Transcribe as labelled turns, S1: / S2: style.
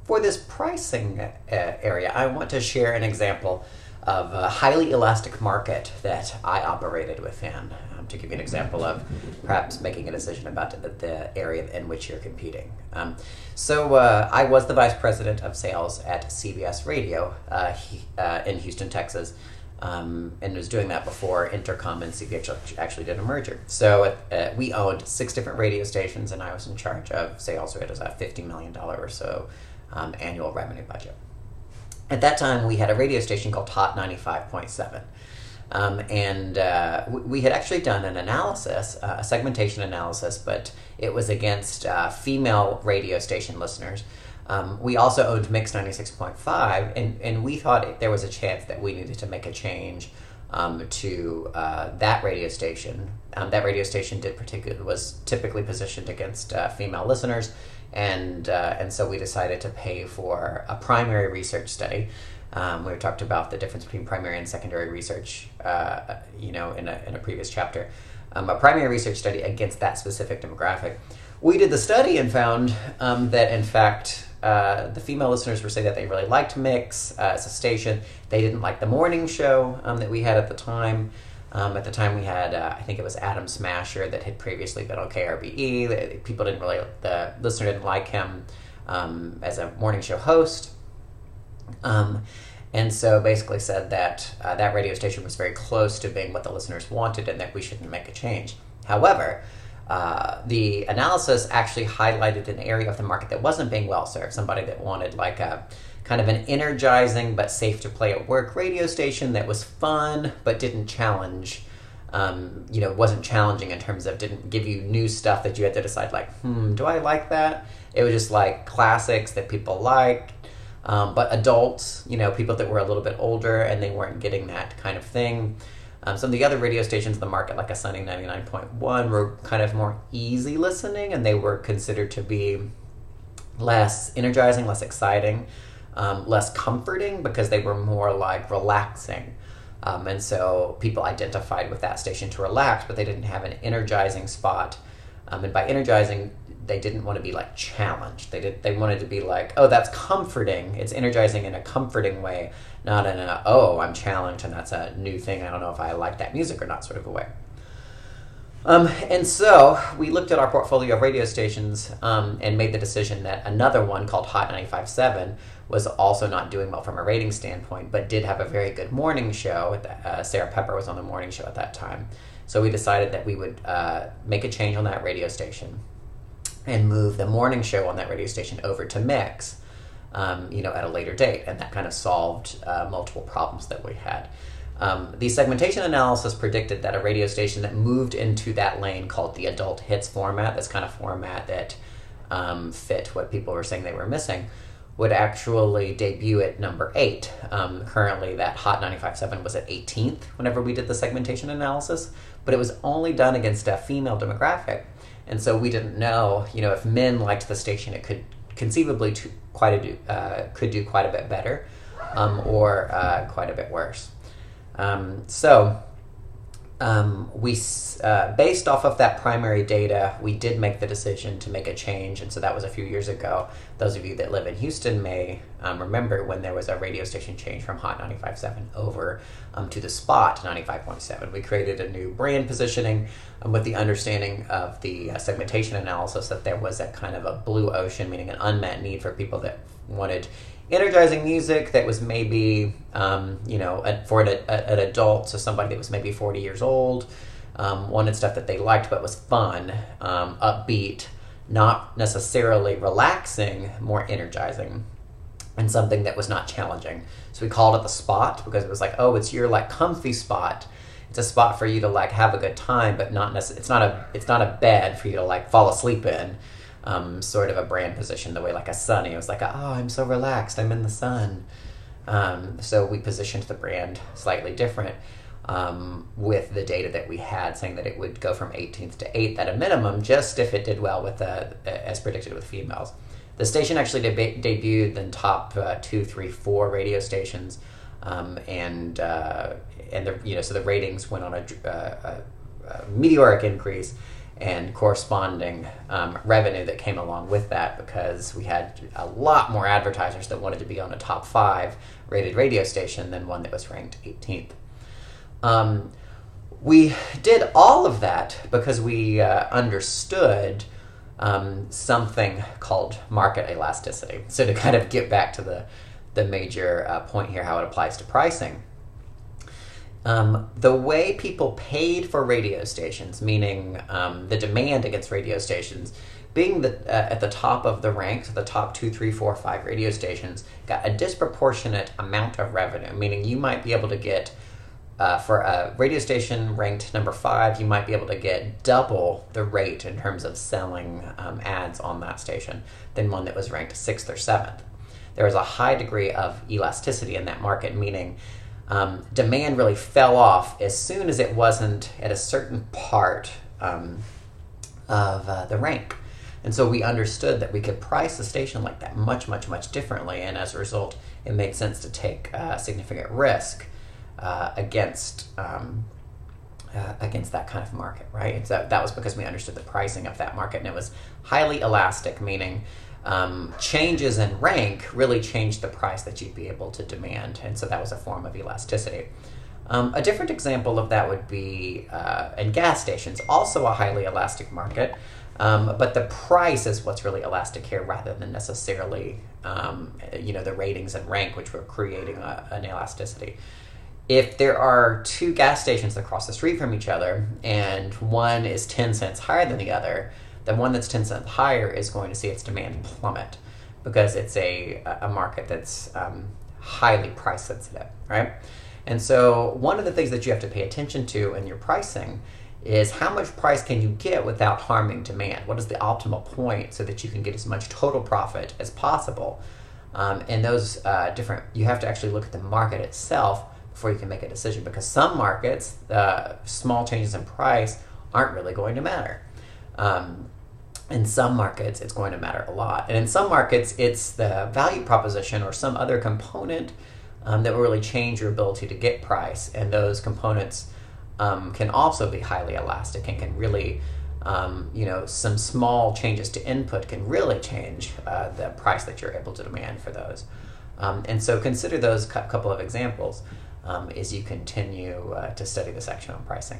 S1: for this pricing area, I want to share an example of a highly elastic market that I operated within, to give you an example of perhaps making a decision about the area in which you're competing. So I was the vice president of sales at CBS Radio in Houston, Texas, and was doing that before Intercom and CBS actually did a merger. So we owned 6 different radio stations, and I was in charge of sales. So it was a $50 million or so annual revenue budget. At that time, we had a radio station called Hot 95.7. We had actually done an analysis, a segmentation analysis, but it was against female radio station listeners. We also owned Mix 96.5, and we thought there was a chance that we needed to make a change to that radio station. That radio station was typically positioned against female listeners, and so we decided to pay for a primary research study. We talked about the difference between primary and secondary research, in a previous chapter. A primary research study against that specific demographic. We did the study and found that, in fact, the female listeners were saying that they really liked Mix as a station. They didn't like the morning show that we had at the time. At the time, we had, I think it was Adam Smasher that had previously been on KRBE. The listener didn't like him as a morning show host. And so basically said that that radio station was very close to being what the listeners wanted and that we shouldn't make a change. However, the analysis actually highlighted an area of the market that wasn't being well served, somebody that wanted like a kind of an energizing but safe to play at work radio station that was fun but didn't challenge, wasn't challenging in terms of didn't give you new stuff that you had to decide like, do I like that? It was just like classics that people liked. But adults, people that were a little bit older and they weren't getting that kind of thing. Some of the other radio stations in the market, like a Sunny 99.1, were kind of more easy listening, and they were considered to be less energizing, less exciting, less comforting, because they were more like relaxing. And so people identified with that station to relax, but they didn't have an energizing spot. And by energizing, they didn't want to be like challenged. They wanted to be like, oh, that's comforting. It's energizing in a comforting way, not in a, oh, I'm challenged and that's a new thing. I don't know if I like that music or not sort of a way. And so we looked at our portfolio of radio stations and made the decision that another one called Hot 95.7 was also not doing well from a rating standpoint, but did have a very good morning show. Sarah Pepper was on the morning show at that time. So we decided that we would make a change on that radio station and move the morning show on that radio station over to Mix, at a later date. And that kind of solved multiple problems that we had. The segmentation analysis predicted that a radio station that moved into that lane called the adult hits format, this kind of format that fit what people were saying they were missing, would actually debut at number 8. Currently, that Hot 95.7 was at 18th whenever we did the segmentation analysis, but it was only done against a female demographic. And so we didn't know, if men liked the station, it could conceivably do quite a bit better or quite a bit worse. We based off of that primary data, we did make the decision to make a change, and so that was a few years ago. Those of you that live in Houston may remember when there was a radio station change from Hot 95.7 over to the Spot 95.7. We created a new brand positioning with the understanding of the segmentation analysis that there was a kind of a blue ocean, meaning an unmet need for people that wanted energizing music that was maybe, for an adult, so somebody that was maybe 40 years old, wanted stuff that they liked but was fun, upbeat, not necessarily relaxing, more energizing, and something that was not challenging. So we called it the Spot because it was like, oh, it's your like comfy spot. It's a spot for you to like have a good time, but not necessarily. It's not a bed for you to like fall asleep in. Sort of a brand position, the way like a Sunny. It was like, oh, I'm so relaxed, I'm in the sun. So we positioned the brand slightly different with the data that we had, saying that it would go from 18th to 8th at a minimum, just if it did well with as predicted with females. The station actually debuted in top 2, 3, 4 radio stations, and the so the ratings went on a meteoric increase. and corresponding revenue that came along with that, because we had a lot more advertisers that wanted to be on a top 5 rated radio station than one that was ranked 18th. We did all of that because we understood something called market elasticity. So to kind of get back to the major point here, how it applies to pricing. The way people paid for radio stations, meaning the demand against radio stations, being at the top of the ranks, the top 2, 3, 4, 5 radio stations, got a disproportionate amount of revenue, meaning you might be able to get, for a radio station ranked number 5, you might be able to get double the rate in terms of selling ads on that station than one that was ranked 6th or 7th. There was a high degree of elasticity in that market, meaning demand really fell off as soon as it wasn't at a certain part of the rank. And so we understood that we could price a station like that much, much, much differently, and as a result, it made sense to take significant risk against that kind of market, right? And so that was because we understood the pricing of that market, and it was highly elastic, meaning changes in rank really changed the price that you'd be able to demand, and so that was a form of elasticity. A different example of that would be in gas stations, also a highly elastic market, but the price is what's really elastic here rather than necessarily the ratings and rank, which were creating an elasticity. If there are 2 gas stations across the street from each other and one is 10 cents higher than the other, the one that's 10 cents higher is going to see its demand plummet because it's a market that's highly price sensitive, right? And so one of the things that you have to pay attention to in your pricing is how much price can you get without harming demand? What is the optimal point so that you can get as much total profit as possible? And those you have to actually look at the market itself before you can make a decision, because some markets, small changes in price aren't really going to matter. In some markets, it's going to matter a lot. And in some markets, it's the value proposition or some other component that will really change your ability to get price. And those components can also be highly elastic and can really, some small changes to input can really change the price that you're able to demand for those. And so consider those couple of examples as you continue to study the section on pricing.